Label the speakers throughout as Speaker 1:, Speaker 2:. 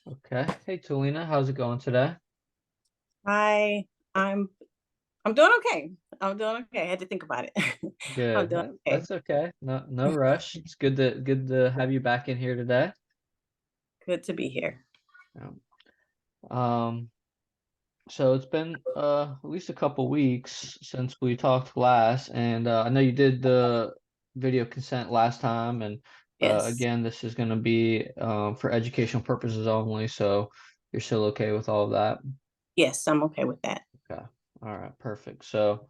Speaker 1: Okay. Hey, Telena, how's it going today?
Speaker 2: Hi, I'm I'm doing okay. I'm doing okay. I had to think about it. I'm
Speaker 1: Good.
Speaker 2: doing okay.
Speaker 1: That's okay. No rush. It's good to have you back in here today.
Speaker 2: Good to be here.
Speaker 1: Um, um, so it's been at least a couple weeks since we talked last, and I know you did the video consent last time, and
Speaker 2: Yes.
Speaker 1: again, this is going to be for educational purposes only. So you're still okay with all of that?
Speaker 2: Yes, I'm okay with that.
Speaker 1: Okay. All right. Perfect. So.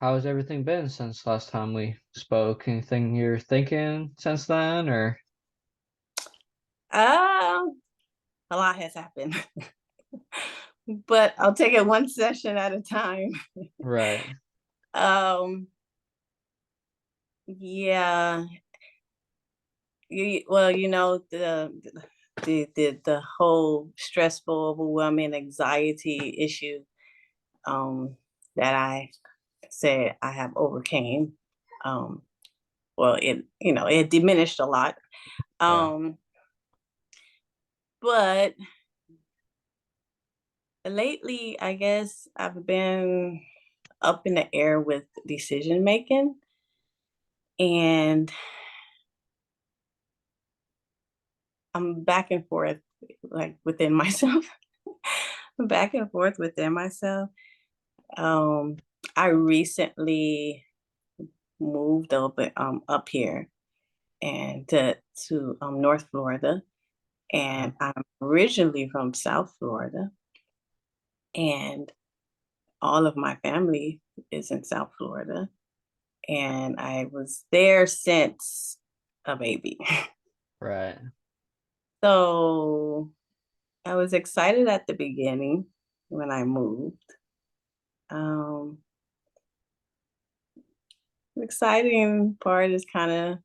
Speaker 1: How has everything been since last time we spoke? Anything you're thinking since then, or
Speaker 2: Um, a lot has happened, but I'll take it one session at a time.
Speaker 1: right?
Speaker 2: Um, yeah. Well, the whole stressful, overwhelming anxiety issue um that I said I have overcame. Um, well, it diminished a lot.
Speaker 1: Yeah,
Speaker 2: Um, but lately, I guess I've been up in the air with decision making, and I'm back and forth, like within myself. Back and forth within myself. Um, I recently moved up here and to North Florida,
Speaker 1: yeah,
Speaker 2: and I'm originally from South Florida, and all of my family is in South Florida, and I was there since a baby.
Speaker 1: right,
Speaker 2: So I was excited at the beginning when I moved. Um, the exciting part is kind of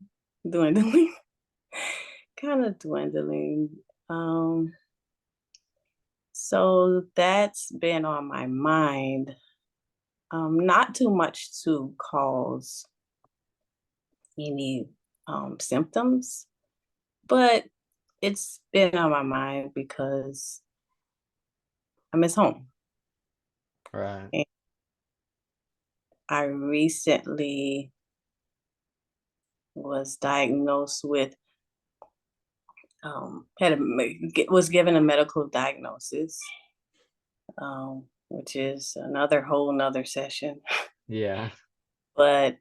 Speaker 2: dwindling, kind of dwindling. Um, so that's been on my mind. Not too much to cause any symptoms, but it's been on my mind because I miss home.
Speaker 1: right.
Speaker 2: And I recently was diagnosed with was given a medical diagnosis, which is another whole nother session.
Speaker 1: Yeah,
Speaker 2: But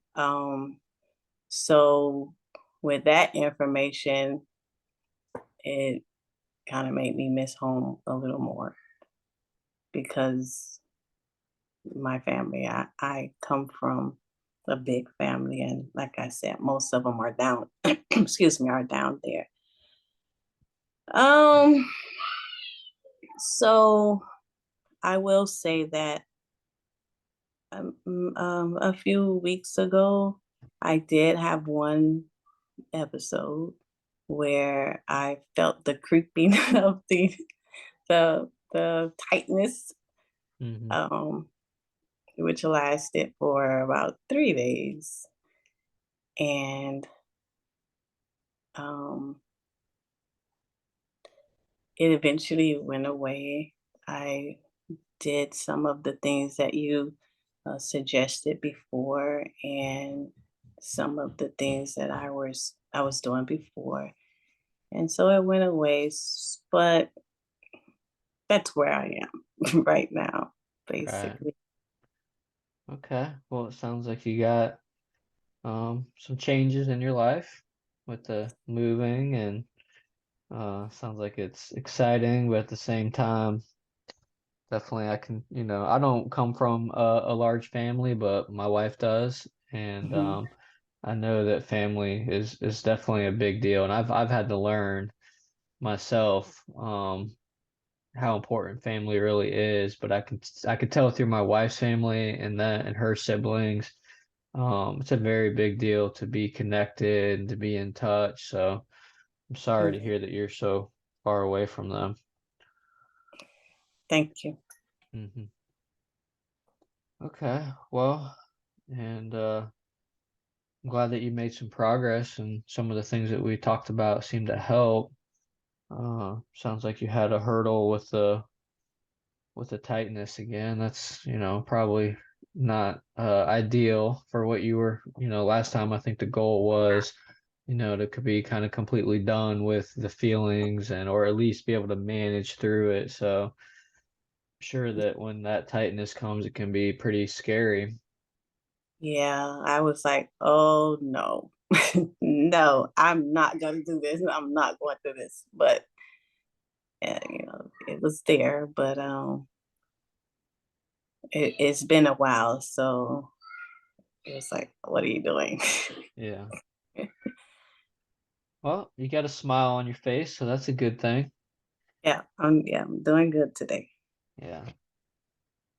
Speaker 2: so with that information, it kind of made me miss home a little more because my family, I come from a big family, and like I said, most of them are down. excuse me, are down there. Um, so I will say that a few weeks ago, I did have one episode where I felt the creeping of the tightness,
Speaker 1: hmm,
Speaker 2: um, which lasted for about 3 days, and um, it eventually went away. I did some of the things that you suggested before, and some of the things that I was doing before, and so it went away. But that's where I am right now,
Speaker 1: right.
Speaker 2: basically.
Speaker 1: Okay. Well, it sounds like you got some changes in your life with the moving, and sounds like it's exciting, but at the same time, definitely I can, I don't come from a large family, but my wife does, and
Speaker 2: Mhm.
Speaker 1: I know that family is definitely a big deal, and I've had to learn myself how important family really is. But I could tell through my wife's family and her siblings, it's a very big deal to be connected and to be in touch. So I'm sorry to
Speaker 2: Mm.
Speaker 1: hear that you're so far away from them.
Speaker 2: Thank you.
Speaker 1: Hmm. Okay, well, and I'm glad that you made some progress and some of the things that we talked about seem to help. Sounds like you had a hurdle with the tightness again. That's, probably not ideal for what you were, last time I think the goal was, to could be kind of completely done with the feelings and or at least be able to manage through it. So I'm sure that when that tightness comes, it can be pretty scary.
Speaker 2: Yeah, I was like, "Oh, no. No, I'm not gonna do this. I'm not going through this." But, it was there, but, it's been a while, so it was like, "What are you doing?"
Speaker 1: Yeah. Well, you got a smile on your face, so that's a good thing.
Speaker 2: I'm doing good today.
Speaker 1: Yeah.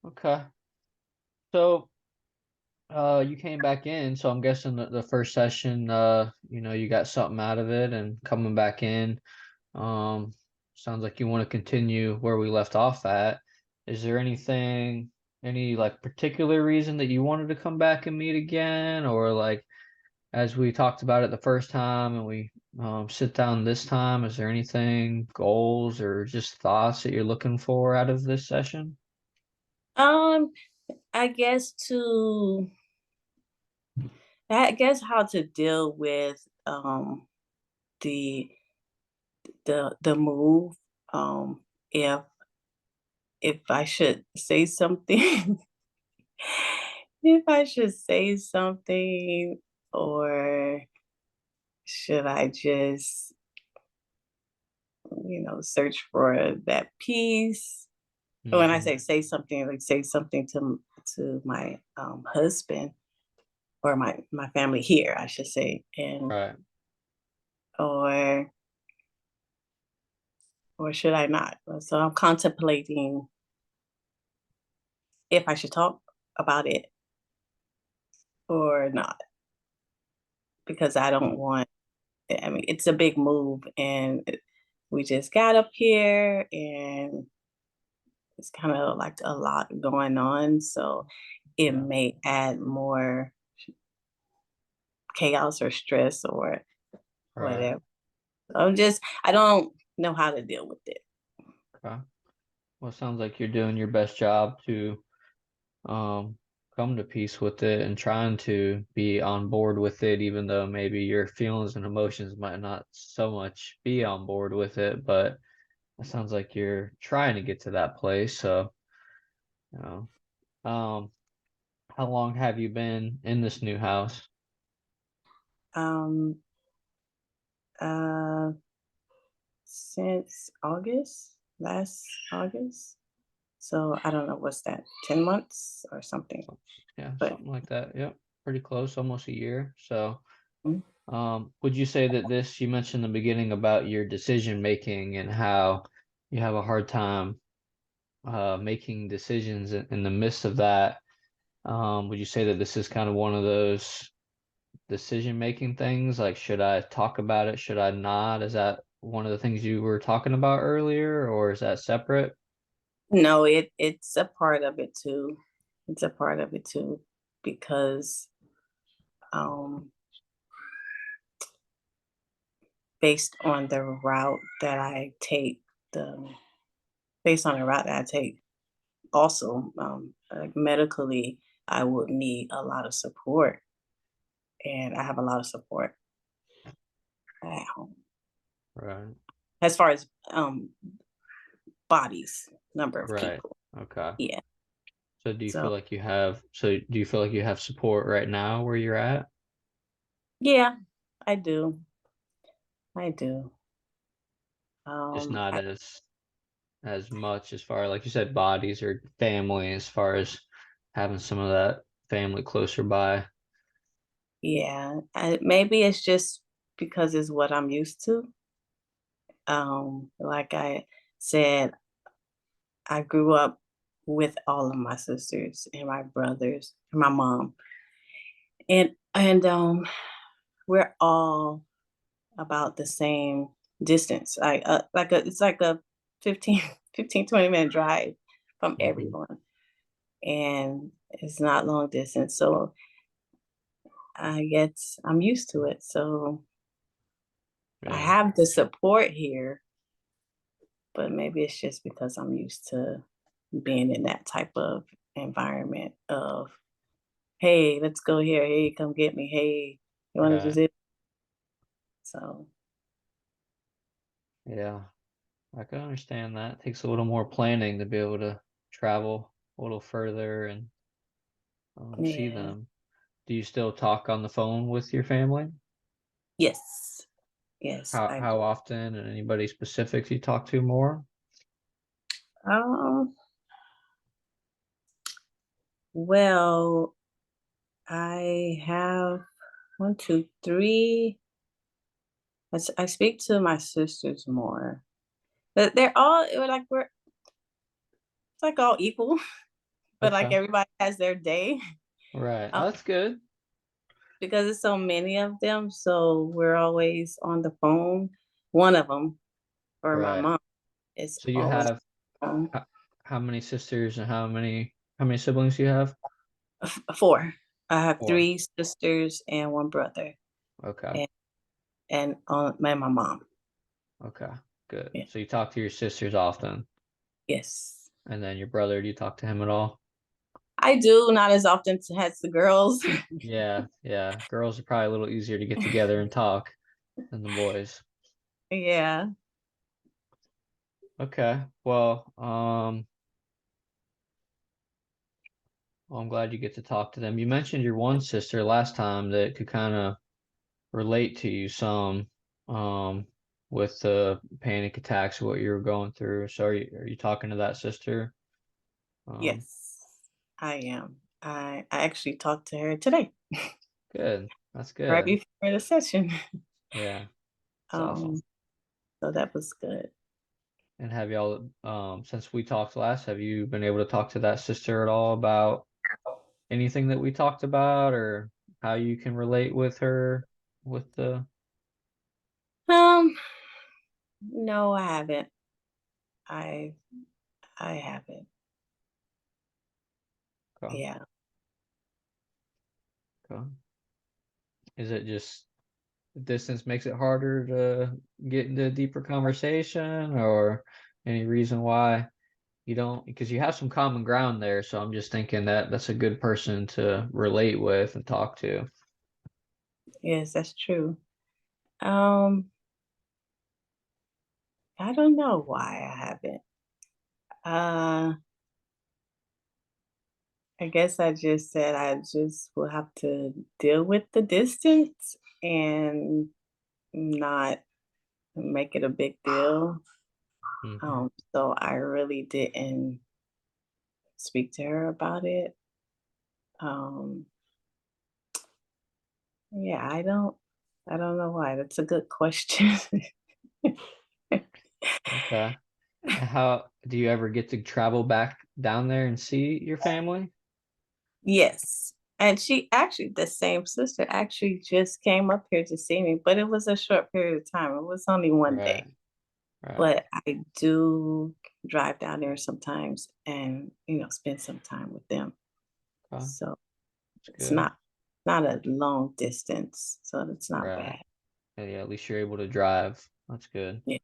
Speaker 1: Okay. So, you came back in, so I'm guessing that the first session, you got something out of it and coming back in. Um, Sounds like you want to continue where we left off at. Is there any like particular reason that you wanted to come back and meet again, or like as we talked about it the first time and we sit down this time, is there anything, goals or just thoughts that you're looking for out of this session?
Speaker 2: Um, I guess to I guess how to deal with, the the move, if I should say something, if I should say something, or should I just, search for that peace? When I
Speaker 1: Hmm.
Speaker 2: say something, like say something to my husband or my family here, I should say, and
Speaker 1: Right.
Speaker 2: or should I not? So I'm contemplating if I should talk about it or not, because I don't want. I mean, it's a big move, and we just got up here, and it's kind of like a lot going on. So it
Speaker 1: Yeah.
Speaker 2: may add more chaos or stress or
Speaker 1: Right.
Speaker 2: whatever. I don't know how to deal with it.
Speaker 1: Okay. Well, it sounds like you're doing your best job to um come to peace with it and trying to be on board with it, even though maybe your feelings and emotions might not so much be on board with it, but it sounds like you're trying to get to that place. So, you know, um, how long have you been in this new house?
Speaker 2: Um, uh, since August, last August. So I don't know what's that, 10 months or something.
Speaker 1: So- Yeah,
Speaker 2: But
Speaker 1: something like that. Yep, pretty close, almost a year. So,
Speaker 2: mm,
Speaker 1: would you say that you mentioned in the beginning about your decision making and how you have a hard time making decisions in the midst of that? Would you say that this is kind of one of those decision making things? Like, should I talk about it? Should I not? Is that one of the things you were talking about earlier, or is that separate?
Speaker 2: no, it's a part of it too. It's a part of it too, because um, based on the route that I take, the based on the route that I take, also like medically, I would need a lot of support, and I have a lot of support at home
Speaker 1: Right.
Speaker 2: as far as bodies, number of
Speaker 1: Right.
Speaker 2: people.
Speaker 1: Okay.
Speaker 2: Yeah.
Speaker 1: So do you
Speaker 2: So
Speaker 1: feel like you have support right now where you're at?
Speaker 2: yeah, I do. I do.
Speaker 1: Just not
Speaker 2: I,
Speaker 1: as much as far like you said, bodies or family, as far as having some of that family closer by.
Speaker 2: yeah. Maybe it's just because it's what I'm used to. Like I said, I grew up with all of my sisters and my brothers and my mom, and we're all about the same distance. It's like a 15, 15, 20 minute drive from
Speaker 1: Hmm.
Speaker 2: everyone, and it's not long distance. So I guess I'm used to it. So I
Speaker 1: Yeah.
Speaker 2: have the support here, but maybe it's just because I'm used to being in that type of environment of, "Hey, let's go here. Hey, come get me. Hey, you wanna do
Speaker 1: Right.
Speaker 2: this?" So,
Speaker 1: Yeah. I can understand that. It takes a little more planning to be able to travel a little further and see
Speaker 2: yeah.
Speaker 1: them. Do you still talk on the phone with your family?
Speaker 2: Yes. Yes,
Speaker 1: How
Speaker 2: I
Speaker 1: how
Speaker 2: do.
Speaker 1: often and anybody specific you talk to more?
Speaker 2: Um, well, I have 1, 2, 3. I speak to my sisters more. But we're like we're it's like all equal, but like
Speaker 1: Okay.
Speaker 2: everybody has their day.
Speaker 1: Right.
Speaker 2: Um,
Speaker 1: Oh, that's good.
Speaker 2: because there's so many of them, so we're always on the phone. One of them, or my
Speaker 1: Right.
Speaker 2: mom, is
Speaker 1: So you
Speaker 2: always
Speaker 1: have
Speaker 2: on.
Speaker 1: how many sisters and how many siblings do you have?
Speaker 2: 4. I have
Speaker 1: 4.
Speaker 2: 3 sisters and 1 brother,
Speaker 1: Okay.
Speaker 2: and my mom.
Speaker 1: Okay. Good.
Speaker 2: Yeah.
Speaker 1: So you talk to your sisters often,
Speaker 2: Yes.
Speaker 1: and then your brother, do you talk to him at all?
Speaker 2: I do, not as often as the girls.
Speaker 1: Yeah, yeah. Girls are probably a little easier to get together and talk than the boys.
Speaker 2: Yeah.
Speaker 1: Okay. Well, I'm glad you get to talk to them. You mentioned your one sister last time that could kind of relate to you some, um, with the panic attacks, what you were going through. So are you talking to that sister? Um,
Speaker 2: Yes, I am. I actually talked to her today,
Speaker 1: Good. That's
Speaker 2: right
Speaker 1: good.
Speaker 2: before the session.
Speaker 1: Yeah, it's
Speaker 2: Um,
Speaker 1: awesome.
Speaker 2: so that was good.
Speaker 1: And have y'all, since we talked last, have you been able to talk to that sister at all about anything that we talked about or how you can relate with her with the,
Speaker 2: Um, no, I haven't. I I haven't.
Speaker 1: okay,
Speaker 2: Yeah.
Speaker 1: okay. Is it just distance makes it harder to get into a deeper conversation or any reason why you don't? Because you have some common ground there, so I'm just thinking that that's a good person to relate with and talk to.
Speaker 2: Yes, that's true. Um, I don't know why I haven't. Uh, I guess I just said I just will have to deal with the distance and not make it a big deal.
Speaker 1: Hmm.
Speaker 2: So I really didn't speak to her about it. Um, yeah, I don't know why. That's a good question.
Speaker 1: Okay. And how do you ever get to travel back down there and see your family?
Speaker 2: Yes. And she actually, the same sister actually just came up here to see me, but it was a short period of time. It was only one day.
Speaker 1: Right, right.
Speaker 2: But I do drive down there sometimes and, spend some time with them.
Speaker 1: Okay,
Speaker 2: So
Speaker 1: that's
Speaker 2: it's
Speaker 1: good.
Speaker 2: not a long distance. So it's not
Speaker 1: Right.
Speaker 2: bad.
Speaker 1: Yeah, at least you're able to drive. That's good.
Speaker 2: Yeah.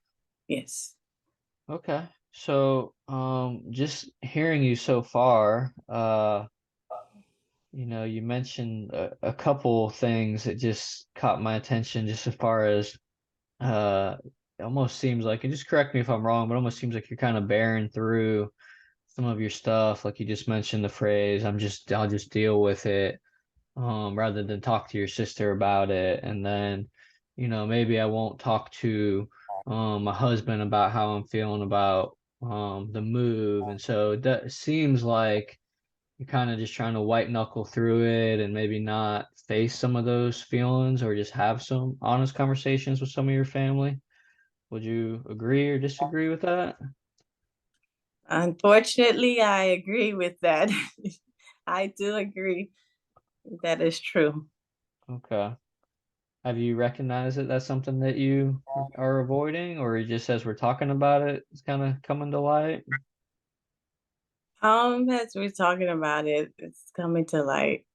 Speaker 2: Yes.
Speaker 1: Okay. So, just hearing you so far, you mentioned a couple things that just caught my attention just as far as it almost seems like, and just correct me if I'm wrong, but it almost seems like you're kind of bearing through some of your stuff. Like you just mentioned the phrase, I'll just deal with it, rather than talk to your sister about it. And then, maybe I won't talk to my husband about how I'm feeling about the move. And so it seems like you're kind of just trying to white knuckle through it and maybe not face some of those feelings or just have some honest conversations with some of your family. Would you agree or disagree with that?
Speaker 2: Unfortunately, I agree with that. I do agree. That is true.
Speaker 1: Okay. Have you recognized that that's something that you are avoiding, or just as we're talking about it, it's kind of coming to light?
Speaker 2: As we're talking about it, it's coming to light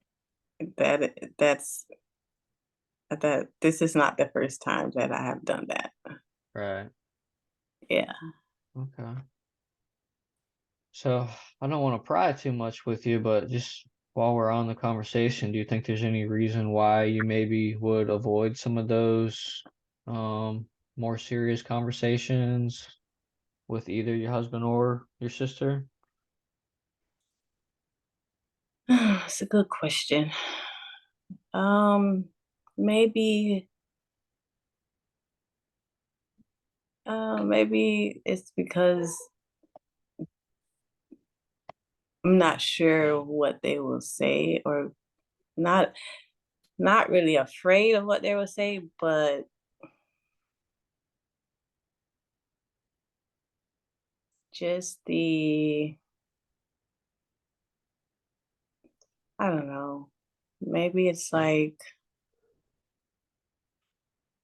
Speaker 2: that this is not the first time that I have done that.
Speaker 1: Right.
Speaker 2: Yeah.
Speaker 1: Okay. So I don't want to pry too much with you, but just while we're on the conversation, do you think there's any reason why you maybe would avoid some of those um, more serious conversations with either your husband or your sister?
Speaker 2: It's a good question. Um, maybe, maybe it's because I'm not sure what they will say, or not not really afraid of what they will say, but just I don't know. Maybe it's like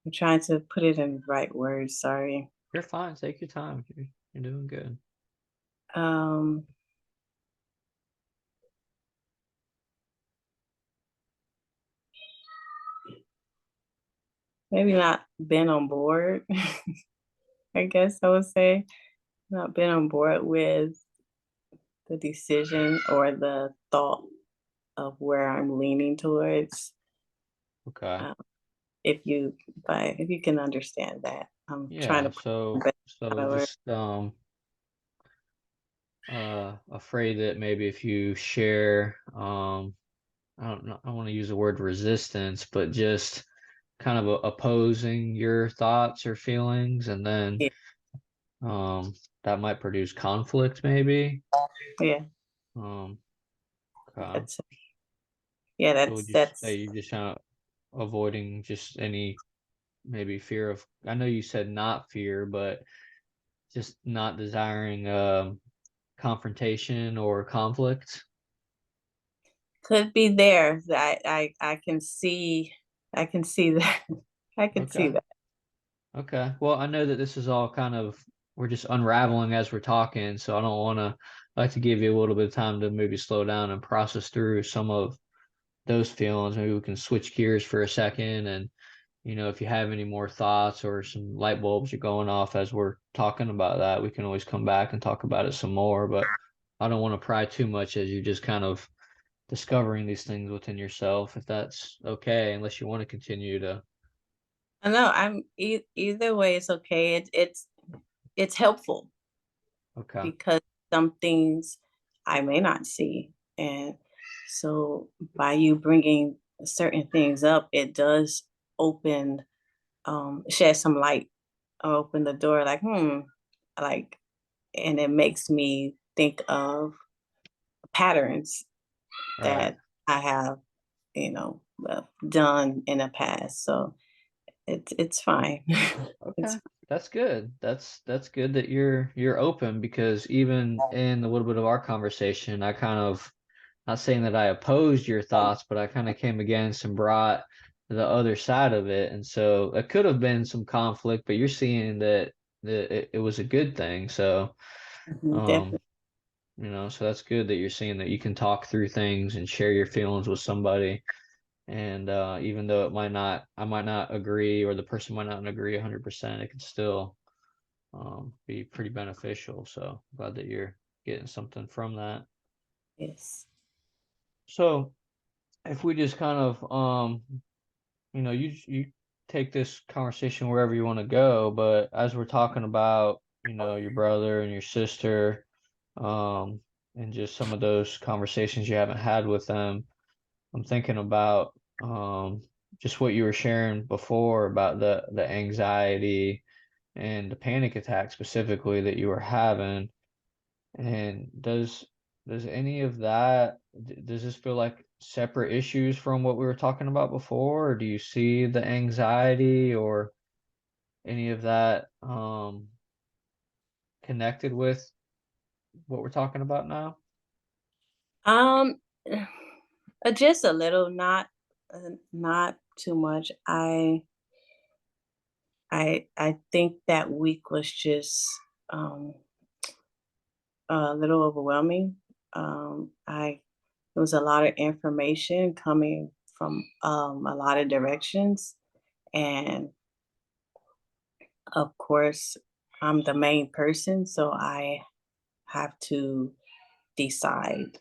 Speaker 2: I'm trying to put it in the right words, sorry.
Speaker 1: You're fine. Take your time. You're doing good.
Speaker 2: Um, maybe not been on board, I guess I would say. Not been on board with the decision or the thought of where I'm leaning towards.
Speaker 1: Okay.
Speaker 2: Um, if you can understand that, I'm trying to
Speaker 1: Yeah.
Speaker 2: put
Speaker 1: So
Speaker 2: it
Speaker 1: so
Speaker 2: in better.
Speaker 1: just afraid that maybe if you share I don't know, I want to use the word resistance, but just kind of opposing your thoughts or feelings, and then
Speaker 2: Yeah,
Speaker 1: that might produce conflict, maybe.
Speaker 2: yeah,
Speaker 1: Um, okay.
Speaker 2: that's yeah,
Speaker 1: So would you say
Speaker 2: that's
Speaker 1: you just kind of avoiding just any maybe fear of? I know you said not fear, but just not desiring confrontation or conflict.
Speaker 2: could be there. I can see, I can see that. I can see
Speaker 1: Okay.
Speaker 2: that.
Speaker 1: Okay. Well, I know that this is all kind of we're just unraveling as we're talking, so I don't want to like to give you a little bit of time to maybe slow down and process through some of those feelings. Maybe we can switch gears for a second and if you have any more thoughts or some light bulbs are going off as we're talking about that, we can always come back and talk about it some more, but I don't want to pry too much as you're just kind of discovering these things within yourself, if that's okay, unless you want to continue to.
Speaker 2: I know either way. It's okay. It's helpful
Speaker 1: Okay.
Speaker 2: because some things I may not see, and so by you bringing certain things up, it does open, shed some light, open the door. Like like, and it makes me think of patterns
Speaker 1: Right.
Speaker 2: that I have, you know, done in the past. So it's fine.
Speaker 1: Okay,
Speaker 2: It's
Speaker 1: that's good. That's good that you're open because even in a little bit of our conversation, I kind of not saying that I opposed your thoughts, but I kind of came against and brought the other side of it, and so it could have been some conflict, but you're seeing that it was a good thing. So, um,
Speaker 2: definitely.
Speaker 1: so that's good that you're seeing that you can talk through things and share your feelings with somebody. And even though I might not agree, or the person might not agree 100%, it could still be pretty beneficial. So glad that you're getting something from that.
Speaker 2: Yes.
Speaker 1: So if we just kind of, you take this conversation wherever you want to go, but as we're talking about, your brother and your sister, um, and just some of those conversations you haven't had with them, I'm thinking about just what you were sharing before about the anxiety and the panic attack specifically that you were having. And does any of that does this feel like separate issues from what we were talking about before, or do you see the anxiety or any of that connected with what we're talking about now?
Speaker 2: Um, just a little, not too much. I think that week was just um a little overwhelming. I It was a lot of information coming from a lot of directions, and of course, I'm the main person, so I have to decide,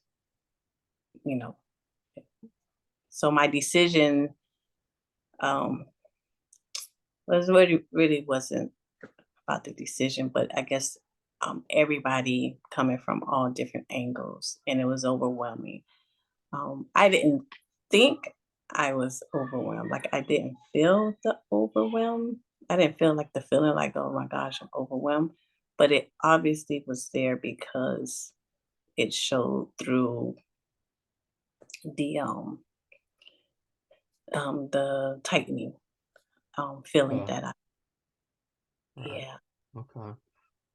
Speaker 2: you know. So my decision um was really wasn't about the decision, but I guess everybody coming from all different angles, and it was overwhelming. I didn't think I was overwhelmed. Like I didn't feel the overwhelm. I didn't feel like the feeling like, oh my gosh, I'm overwhelmed. But it obviously was there because it showed through the the tightening feeling
Speaker 1: Oh,
Speaker 2: that I
Speaker 1: right.
Speaker 2: yeah.
Speaker 1: Okay.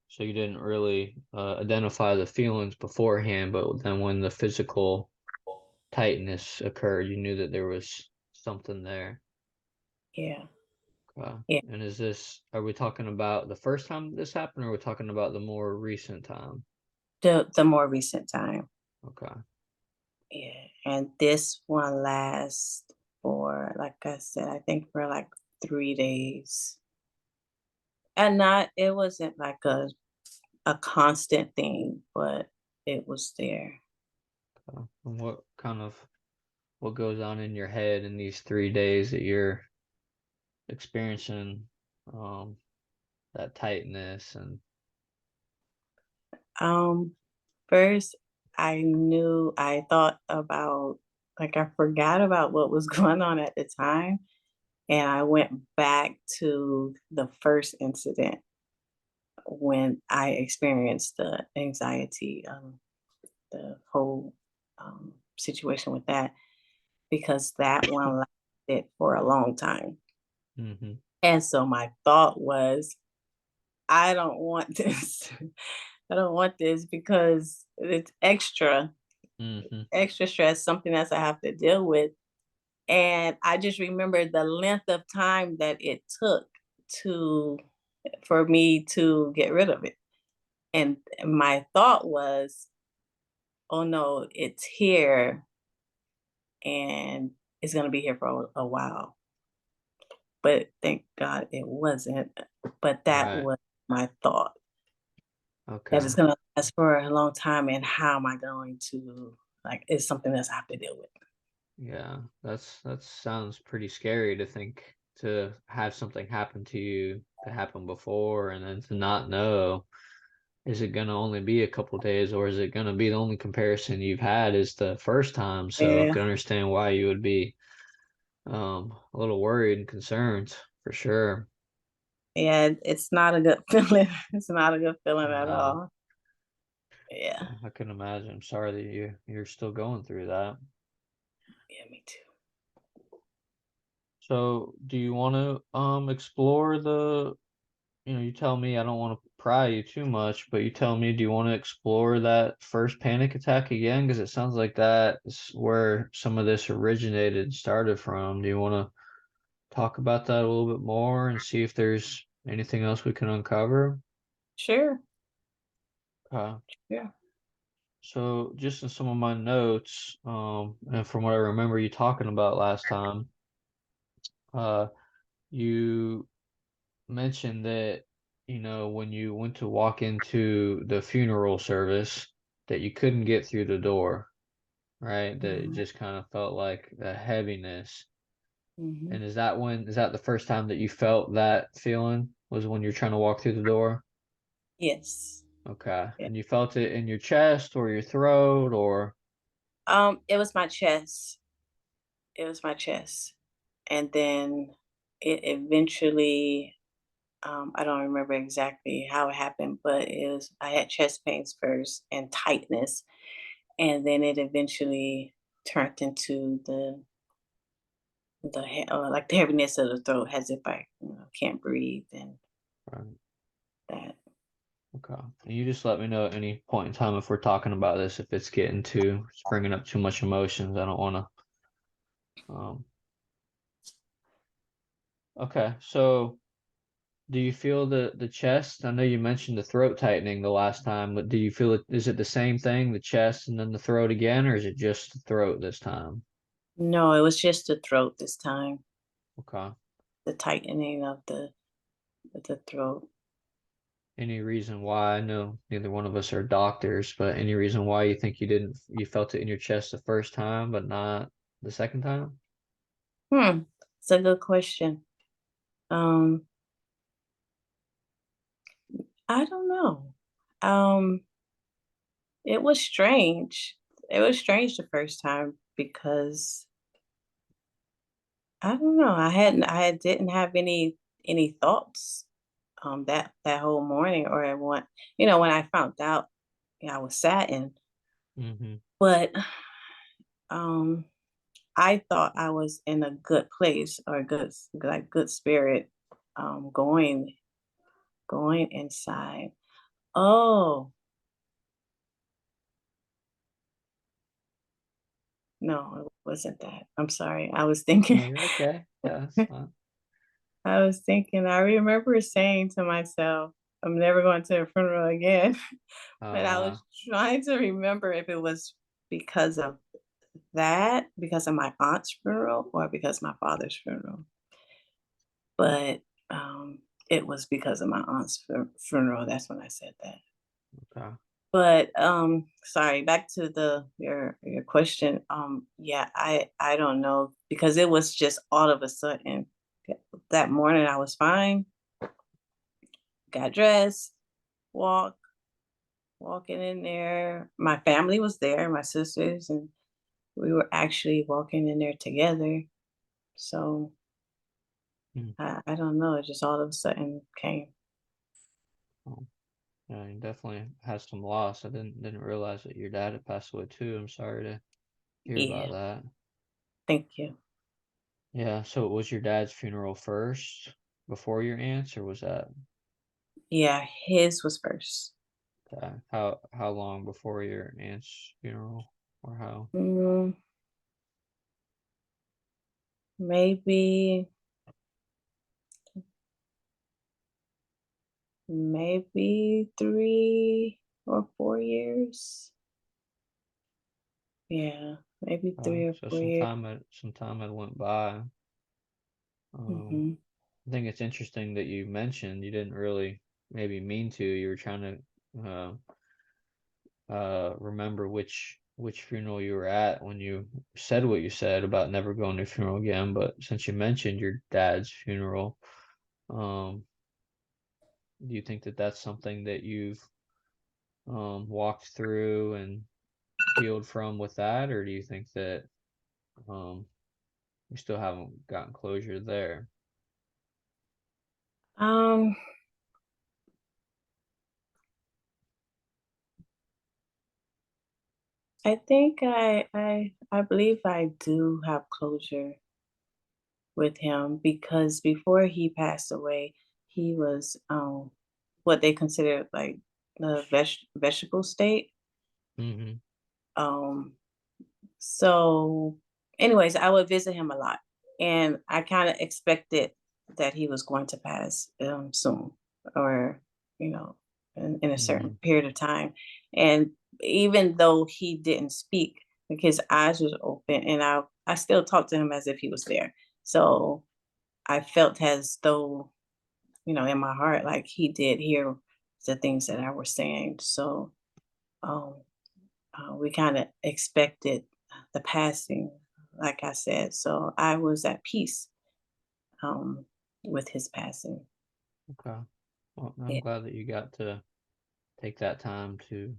Speaker 1: So you didn't really identify the feelings beforehand, but then when the physical tightness occurred, you knew that there was something there.
Speaker 2: Yeah.
Speaker 1: Okay.
Speaker 2: Yeah.
Speaker 1: And are we talking about the first time this happened, or are we talking about the more recent time?
Speaker 2: The more recent time.
Speaker 1: Okay.
Speaker 2: Yeah. And this one lasts for, like I said, I think for like 3 days. And not it wasn't like a constant thing, but it was there.
Speaker 1: And what goes on in your head in these 3 days that you're experiencing um that tightness and
Speaker 2: Um, First I thought about, like, I forgot about what was going on at the time, and I went back to the first incident when I experienced the anxiety, the whole situation with that, because that one lasted for a long time.
Speaker 1: hmm
Speaker 2: And so my thought was, I don't want this. I don't want this because it's
Speaker 1: hmm
Speaker 2: extra stress, something else I have to deal with. And I just remember the length of time that it took to for me to get rid of it. And my thought was, oh no, it's here and it's going to be here for a while. But thank God it wasn't. But that
Speaker 1: right.
Speaker 2: was my thought, that
Speaker 1: Okay.
Speaker 2: it's going to last for a long time. And how am I going to, like, it's something else I have to deal with.
Speaker 1: Yeah, that sounds pretty scary to think to have something happen to you that happened before and then to not know, is it gonna only be a couple days or is it gonna be the only comparison you've had is the first time? So I
Speaker 2: Yeah.
Speaker 1: can understand why you would be a little worried and concerned for sure.
Speaker 2: Yeah, it's not a good feeling. It's not a good feeling at
Speaker 1: No,
Speaker 2: all. Yeah.
Speaker 1: I can imagine. I'm sorry that you're still going through that.
Speaker 2: Yeah, me too.
Speaker 1: So do you want to explore you tell me I don't want to pry you too much, but you tell me, do you want to explore that first panic attack again? Because it sounds like that is where some of this originated, started from. Do you want to talk about that a little bit more and see if there's anything else we can uncover?
Speaker 2: Sure.
Speaker 1: Uh,
Speaker 2: Yeah.
Speaker 1: so just in some of my notes, and from what I remember you talking about last time, uh, you mentioned that, when you went to walk into the funeral service, that you couldn't get through the door, right? That it
Speaker 2: Mhm.
Speaker 1: just kind of felt like a heaviness.
Speaker 2: Mhm.
Speaker 1: And is that the first time that you felt that feeling was when you're trying to walk through the door?
Speaker 2: Yes.
Speaker 1: Okay.
Speaker 2: Yeah.
Speaker 1: And you felt it in your chest or your throat or
Speaker 2: It was my chest. It was my chest. And then it eventually, I don't remember exactly how it happened, but I had chest pains first and tightness. And then it eventually turned into like the heaviness of the throat, as if I can't breathe, and
Speaker 1: right.
Speaker 2: that.
Speaker 1: Okay. And you just let me know at any point in time if we're talking about this, if it's bringing up too much emotions. I don't want to. Okay. So do you feel the chest? I know you mentioned the throat tightening the last time, but do you feel it? Is it the same thing, the chest and then the throat again, or is it just the throat this time?
Speaker 2: No, it was just the throat this time,
Speaker 1: Okay.
Speaker 2: the tightening of the throat.
Speaker 1: Any reason why? I know neither one of us are doctors, but any reason why you think you felt it in your chest the first time, but not the second time?
Speaker 2: Hmm, it's a good question. Um, I don't know. Um, it was strange. It was strange the first time because I don't know. I didn't have any thoughts that whole morning or at one, when I found out, I was saddened,
Speaker 1: Hmm.
Speaker 2: but um I thought I was in a good place or good spirit going inside. Oh, no, it wasn't that. I'm sorry. I was thinking
Speaker 1: No, you're okay. Yeah, that's fine.
Speaker 2: I remember saying to myself, I'm never going to a funeral again. But I
Speaker 1: Uh,
Speaker 2: was trying to remember if it was because of because of my aunt's funeral or because my father's funeral. But it was because of my aunt's funeral. That's when I said that.
Speaker 1: okay.
Speaker 2: But sorry, back to the your question. Yeah, I don't know because it was just all of a sudden. That morning I was fine, got dressed, walked, walking in there. My family was there, my sisters, and we were actually walking in there together. So
Speaker 1: Mm.
Speaker 2: I don't know. It just all of a sudden came.
Speaker 1: Oh, yeah, you definitely had some loss. I didn't realize that your dad had passed away too. I'm sorry to hear about
Speaker 2: Yeah,
Speaker 1: that.
Speaker 2: thank you.
Speaker 1: Yeah, so it was your dad's funeral first before your aunt's, or was that
Speaker 2: Yeah, his was first.
Speaker 1: how long before your aunt's funeral, or how?
Speaker 2: Mm, maybe maybe 3 or 4 years. Yeah, maybe three or
Speaker 1: So
Speaker 2: 4 years.
Speaker 1: some time had went by. Um,
Speaker 2: Hmm.
Speaker 1: I think it's interesting that you mentioned you didn't really maybe mean to. You were trying to remember which funeral you were at when you said what you said about never going to a funeral again. But since you mentioned your dad's funeral, um, do you think that that's something that you've walked through and healed from with that, or do you think that um, you still haven't gotten closure there?
Speaker 2: Um, I think I believe I do have closure with him because before he passed away, he was what they consider like the vegetable state.
Speaker 1: Mm-hmm.
Speaker 2: Um, so, anyways, I would visit him a lot, and I kind of expected that he was going to pass soon, or you know, in a
Speaker 1: Mm-hmm.
Speaker 2: certain period of time. And even though he didn't speak, like his eyes was open, and I still talked to him as if he was there. So I felt as though, in my heart, like he did hear the things that I was saying. So um, we kind of expected the passing, like I said. So I was at peace um, with his passing.
Speaker 1: Okay. Well, I'm
Speaker 2: Yeah,
Speaker 1: glad that you got to take that time to,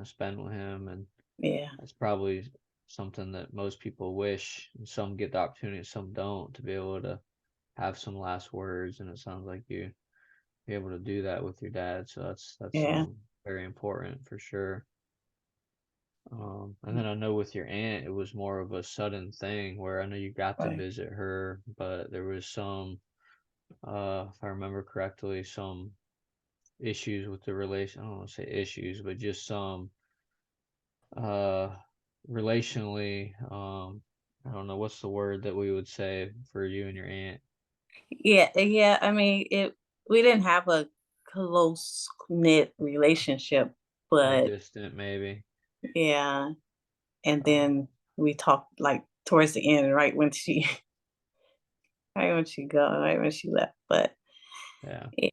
Speaker 1: spend with him, and
Speaker 2: yeah,
Speaker 1: that's probably something that most people wish, and some get the opportunity, some don't, to be able to have some last words, and it sounds like you be able to do that with your dad, so that's
Speaker 2: yeah,
Speaker 1: very important for sure. And then I know with your aunt, it was more of a sudden thing where I know you got to
Speaker 2: right.
Speaker 1: visit her, but there was some, if I remember correctly, some issues with the relation. I don't want to say issues, but just some uh relationally, I don't know what's the word that we would say for you and your aunt.
Speaker 2: Yeah, yeah. I mean, it. We didn't have a close knit relationship,
Speaker 1: More
Speaker 2: but
Speaker 1: distant, maybe.
Speaker 2: yeah. And
Speaker 1: Uh,
Speaker 2: then we talked like towards the end, right when she, right when she left. But
Speaker 1: yeah.
Speaker 2: yeah,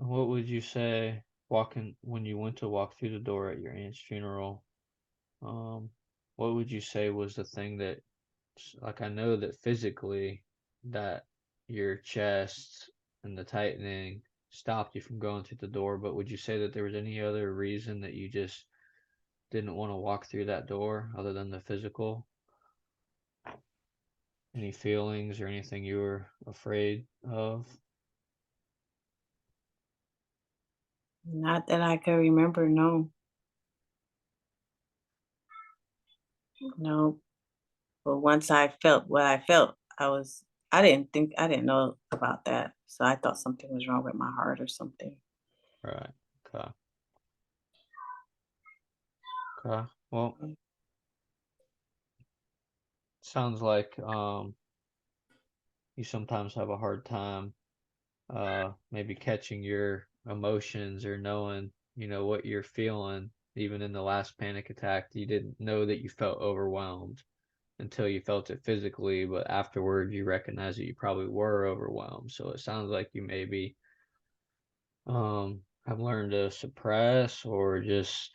Speaker 1: What would you say walking when you went to walk through the door at your aunt's funeral? Um, what would you say was the thing that, like, I know that physically that your chest and the tightening stopped you from going through the door, but would you say that there was any other reason that you just didn't want to walk through that door other than the physical? Any feelings or anything you were afraid of?
Speaker 2: Not that I can remember, no. No. But once I felt what I felt, I didn't know about that. So I thought something was wrong with my heart or something.
Speaker 1: Right. Okay. Okay. Well,
Speaker 2: Mm.
Speaker 1: sounds like you sometimes have a hard time maybe catching your emotions or knowing, what you're feeling. Even in the last panic attack, you didn't know that you felt overwhelmed until you felt it physically, but afterward you recognize that you probably were overwhelmed. So it sounds like you maybe have learned to suppress or just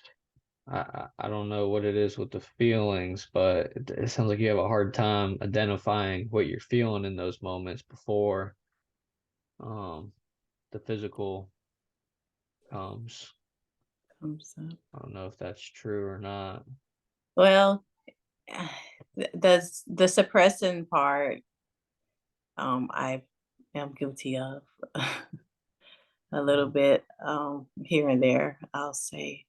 Speaker 1: I don't know what it is with the feelings, but it sounds like you have a hard time identifying what you're feeling in those moments before um the physical comes.
Speaker 2: Thumbs up.
Speaker 1: I don't know if that's true or not.
Speaker 2: Well, the suppressing part, I am guilty of a little
Speaker 1: Yeah,
Speaker 2: bit, here and there, I'll say.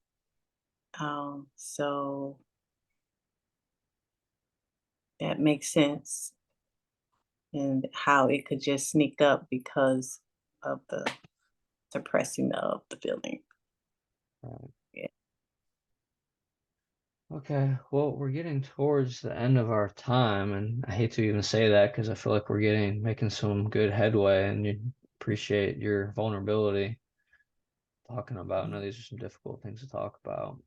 Speaker 2: So that makes sense and how it could just sneak up because of the suppressing of the feeling.
Speaker 1: right.
Speaker 2: Yeah.
Speaker 1: Okay, well, we're getting towards the end of our time, and I hate to even say that because I feel like we're getting making some good headway, and you appreciate your vulnerability talking about. I know these are some difficult things to talk about.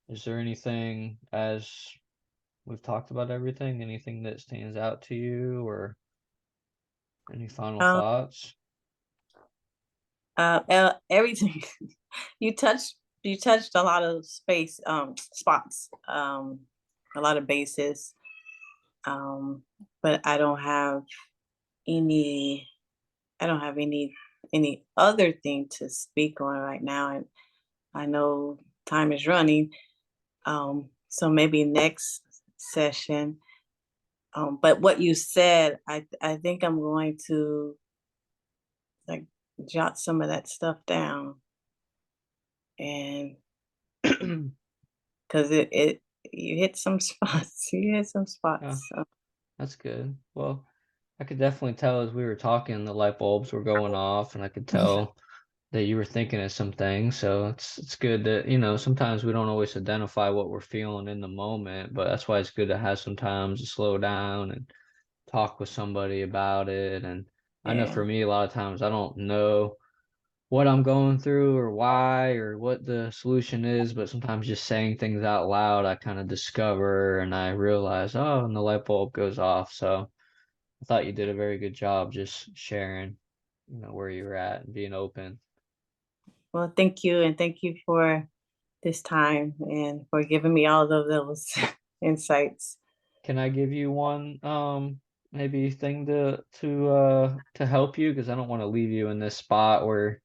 Speaker 1: Is there anything, as we've talked about everything, anything that stands out to you, or any final
Speaker 2: Um,
Speaker 1: thoughts?
Speaker 2: everything you touched, you touched a lot of spots, a lot of bases. Um, but any, I don't have any other thing to speak on right now, and I know time is running. So maybe next session. But what you said, I think I'm going to like jot some of that stuff down, and because it you hit some spots, you hit some
Speaker 1: Yeah,
Speaker 2: spots. So
Speaker 1: that's good. Well, I could definitely tell as we were talking, the light bulbs were going off, and I could tell that you were thinking of some things. So it's good that, sometimes we don't always identify what we're feeling in the moment, but that's why it's good to have some times to slow down and talk with somebody about it. And I know
Speaker 2: yeah,
Speaker 1: for me, a lot of times I don't know what I'm going through or why or what the solution is, but sometimes just saying things out loud, I kind of discover and I realize, oh, and the light bulb goes off. So I thought you did a very good job just sharing, where you're at and being open.
Speaker 2: well, thank you, and thank you for this time and for giving me all of those insights.
Speaker 1: Can I give you one maybe thing to help you? Because I don't want to leave you in this spot where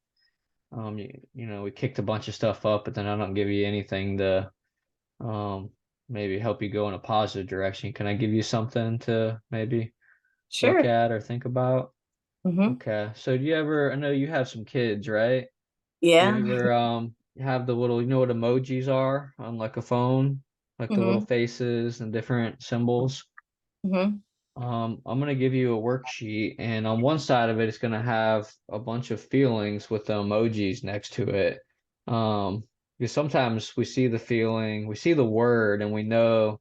Speaker 1: we kicked a bunch of stuff up, but then I don't give you anything to um maybe help you go in a positive direction. Can I give you something to maybe look
Speaker 2: Sure.
Speaker 1: at or think about?
Speaker 2: Hmm.
Speaker 1: Okay. So do you ever, I know you have some kids, right? Do you
Speaker 2: Yeah.
Speaker 1: ever have the little, what emojis are on like a phone? Like the little
Speaker 2: Hmm.
Speaker 1: faces and different symbols?
Speaker 2: Hmm.
Speaker 1: I'm gonna give you a worksheet, and on one side of it, it's gonna have a bunch of feelings with the emojis next to it. Because sometimes we see the feeling, we see the word, and we know,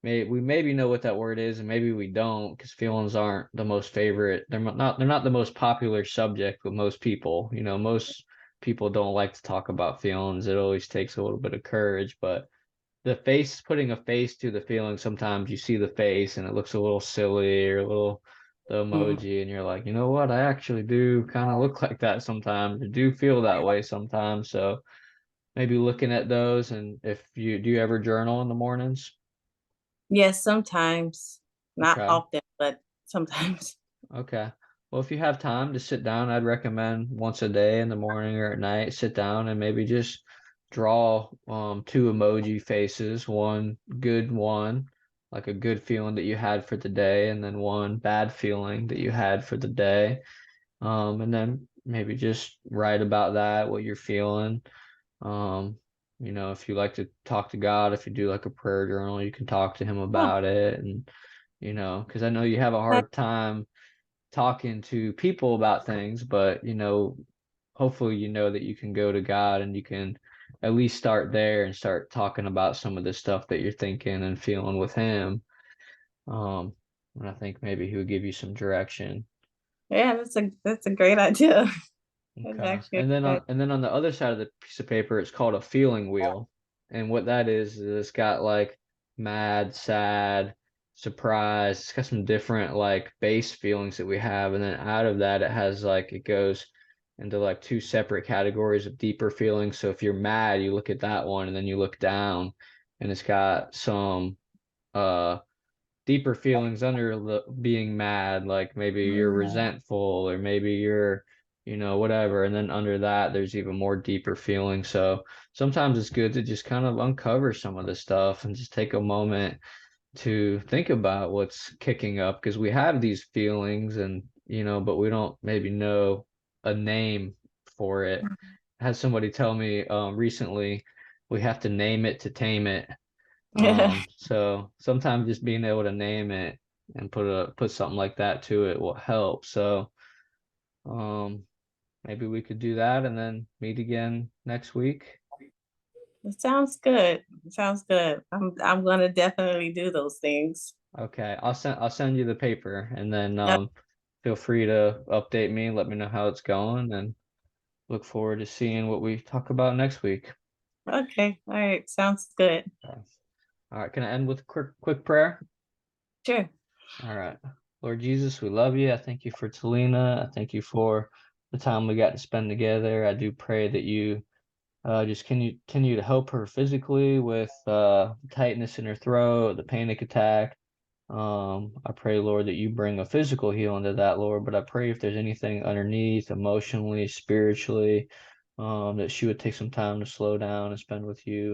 Speaker 1: we maybe know what that word is, and maybe we don't, because feelings aren't the most favorite. They're not the most popular subject with most people. Most people don't like to talk about feelings. It always takes a little bit of courage, but the face putting a face to the feeling, sometimes you see the face and it looks a little silly or a little the
Speaker 2: Mhm.
Speaker 1: emoji, and you're like, you know what? I actually do kind of look like that sometimes. I do feel that way sometimes. So maybe looking at those, and if you do you ever journal in the mornings?
Speaker 2: Yes, sometimes, not
Speaker 1: Okay.
Speaker 2: often, but sometimes.
Speaker 1: Okay. Well, if you have time to sit down, I'd recommend once a day in the morning or at night, sit down and maybe just draw two emoji faces, one good one, like a good feeling that you had for the day, and then one bad feeling that you had for the day. And then maybe just write about that, what you're feeling. Um, if you like to talk to God, if you do like a prayer journal, you can talk to him
Speaker 2: Oh,
Speaker 1: about it, and because I know you have a
Speaker 2: okay.
Speaker 1: hard time talking to people about things, but hopefully that you can go to God and you can at least start there and start talking about some of the stuff that you're thinking and feeling with him. Um, and I think maybe he would give you some direction.
Speaker 2: Yeah, that's a great idea. That's
Speaker 1: Okay.
Speaker 2: actually a
Speaker 1: And then
Speaker 2: good.
Speaker 1: on the other side of the piece of paper, it's called a feeling wheel. And what that is it's got like mad, sad, surprised. It's got some different like base feelings that we have. And then out of that, it has like it goes into like two separate categories of deeper feelings. So if you're mad, you look at that one and then you look down and it's got some uh deeper feelings under the being mad, like maybe you're
Speaker 2: Mm.
Speaker 1: resentful or maybe you're, whatever. And then under that, there's even more deeper feelings. So sometimes it's good to just kind of uncover some of this stuff and just take a moment to think about what's kicking up because we have these feelings and, but we don't maybe know a name for it. I had somebody tell me recently we have to name it to tame it. So sometimes just being able to name it and put something like that to it will help. So um, maybe we could do that and then meet again next week.
Speaker 2: It sounds good. It sounds good. I'm gonna definitely do those things.
Speaker 1: Okay, I'll send you the paper and then
Speaker 2: Uh,
Speaker 1: feel free to update me, let me know how it's going, and look forward to seeing what we talk about next week.
Speaker 2: Okay. All right. Sounds good.
Speaker 1: Okay. All right, can I end with a quick prayer?
Speaker 2: Sure.
Speaker 1: All right. Lord Jesus, we love you. I thank you for Telena. I thank you for the time we got to spend together. I do pray that you just continue to help her physically with tightness in her throat, the panic attack. I pray, Lord, that you bring a physical healing to that, Lord. But I pray if there's anything underneath, emotionally, spiritually, that she would take some time to slow down and spend with you.